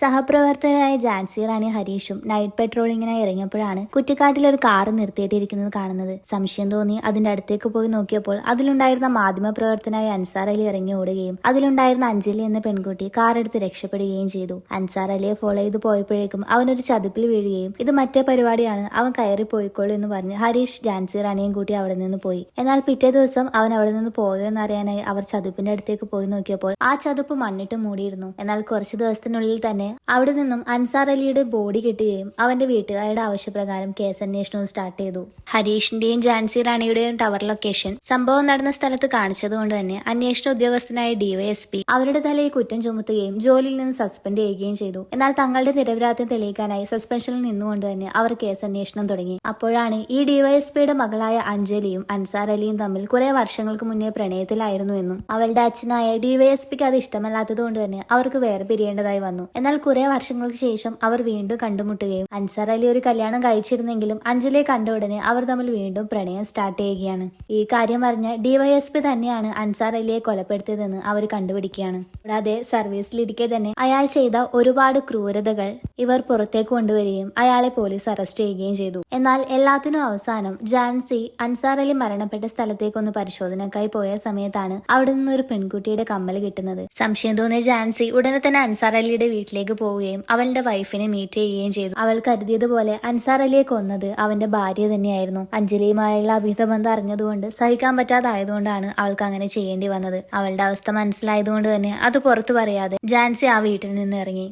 സഹപ്രവർത്തകരായ ജാൻസി റാണി ഹരീഷും night പെട്രോളിങ്ങിനായി ഇറങ്ങിയപ്പോഴാണ് കുറ്റിക്കാട്ടിൽ ഒരു car നിർത്തിയിട്ടിരിക്കുന്നത് കാണുന്നത്. സംശയം തോന്നി അതിന്റെ അടുത്തേക്ക് പോയി നോക്കിയപ്പോൾ അതിലുണ്ടായിരുന്ന മാധ്യമപ്രവർത്തനായ അൻസാർ അലി ഇറങ്ങി ഓടുകയും അതിലുണ്ടായിരുന്ന അഞ്ജലി എന്ന പെൺകുട്ടി കാറെടുത്ത് രക്ഷപ്പെടുകയും ചെയ്തു. അൻസാർ അലിയെ ഫോളോ ചെയ്ത് പോയപ്പോഴേക്കും അവനൊരു ചതുപ്പിൽ വീഴുകയും ഇത് മറ്റേ പരിപാടിയാണ്, അവൻ കയറി പോയിക്കോളൂ എന്ന് പറഞ്ഞ് ഹരീഷ് ജാൻസി റാണിയും കൂട്ടി അവിടെ നിന്ന് പോയി. എന്നാൽ പിറ്റേ ദിവസം അവൻ അവിടെ നിന്ന് പോയോ എന്നറിയാനായി അവർ ചതുപ്പിന്റെ അടുത്തേക്ക് പോയി നോക്കിയപ്പോൾ ആ ചതുപ്പ് മണ്ണിട്ട് മൂടിയിരുന്നു. എന്നാൽ കുറച്ചു ദിവസത്തിനുള്ളിൽ തന്നെ അവിടെ നിന്നും അൻസാർ അലിയുടെ ബോഡി കിട്ടുകയും അവന്റെ വീട്ടുകാരുടെ ആവശ്യപ്രകാരം കേസന്വേഷണവും സ്റ്റാർട്ട് ചെയ്തു. ഹരീഷിന്റെയും ജാൻസി റാണിയുടെയും ടവർ ലൊക്കേഷൻ സംഭവം നടന്ന സ്ഥലത്ത് കാണിച്ചതുകൊണ്ട് തന്നെ അന്വേഷണ ഉദ്യോഗസ്ഥനായ ഡിവൈഎസ്പി അവരുടെ തലയിൽ കുറ്റം ചുമത്തുകയും ജോലിയിൽ നിന്ന് സസ്പെൻഡ് ചെയ്യുകയും ചെയ്തു. എന്നാൽ തങ്ങളുടെ നിരപരാധിത്വം തെളിയിക്കാനായി സസ്പെൻഷനിൽ നിന്നുകൊണ്ട് തന്നെ അവർ കേസന്വേഷണം തുടങ്ങി. അപ്പോഴാണ് ഈ ഡിവൈഎസ്പിയുടെ മകളായ അഞ്ജലിയും അൻസാർ അലിയും തമ്മിൽ കുറെ വർഷങ്ങൾക്ക് മുന്നേ പ്രണയത്തിലായിരുന്നുവെന്നും അവളുടെ അച്ഛനായ ഡിവൈഎസ്പിക്ക് അത് ഇഷ്ടമല്ലാത്തത് കൊണ്ട് തന്നെ അവർക്ക് വേറെ പിരിയേണ്ടതായി വന്നു. എന്നാൽ കുറെ വർഷങ്ങൾക്ക് ശേഷം അവർ വീണ്ടും കണ്ടുമുട്ടുകയും അൻസാർ അലി ഒരു കല്യാണം കഴിച്ചിരുന്നെങ്കിലും അഞ്ജലിയെ കണ്ട ഉടനെ അവർ തമ്മിൽ വീണ്ടും പ്രണയം സ്റ്റാർട്ട് ചെയ്യുകയാണ്. ഈ കാര്യം പറഞ്ഞ ഡിവൈഎസ്പി തന്നെയാണ് അൻസാർ അലിയെ കൊലപ്പെടുത്തിയതെന്ന് അവർ കണ്ടുപിടിക്കുകയാണ്. കൂടാതെ സർവീസിലിരിക്കെ തന്നെ അയാൾ ചെയ്ത ഒരുപാട് ക്രൂരതകൾ ഇവർ പുറത്തേക്ക് കൊണ്ടുവരികയും അയാളെ പോലീസ് അറസ്റ്റ് ചെയ്യുകയും ചെയ്തു. എന്നാൽ എല്ലാത്തിനും അവസാനം ജാൻസി അൻസാർ അലി മരണപ്പെട്ട സ്ഥലത്തേക്കൊന്ന് പരിശോധനക്കായി പോയ സമയത്താണ് അവിടെ നിന്ന് ഒരു പെൺകുട്ടിയുടെ കമ്മൽ കിട്ടുന്നത്. സംശയം തോന്നിയ ജാൻസി ഉടനെ തന്നെ അൻസാർ അലിയുടെ വീട്ടിലേക്ക് പോവുകയും അവളുടെ വൈഫിനെ മീറ്റ് ചെയ്യുകയും ചെയ്തു. അവൾ കരുതിയതുപോലെ അൻസാർ അലിയെ കൊന്നത് അവന്റെ ഭാര്യ തന്നെയായിരുന്നു. അഞ്ജലിയുമായുള്ള അഭിഹിതബന്ധം അറിഞ്ഞതുകൊണ്ട് സഹിക്കാൻ പറ്റാതായതുകൊണ്ടാണ് അവൾക്ക് അങ്ങനെ ചെയ്യേണ്ടി വന്നത്. അവളുടെ അവസ്ഥ മനസ്സിലായതുകൊണ്ട് തന്നെ അത് പുറത്തു പറയാതെ ജാൻസി ആ വീട്ടിൽ നിന്ന് ഇറങ്ങി.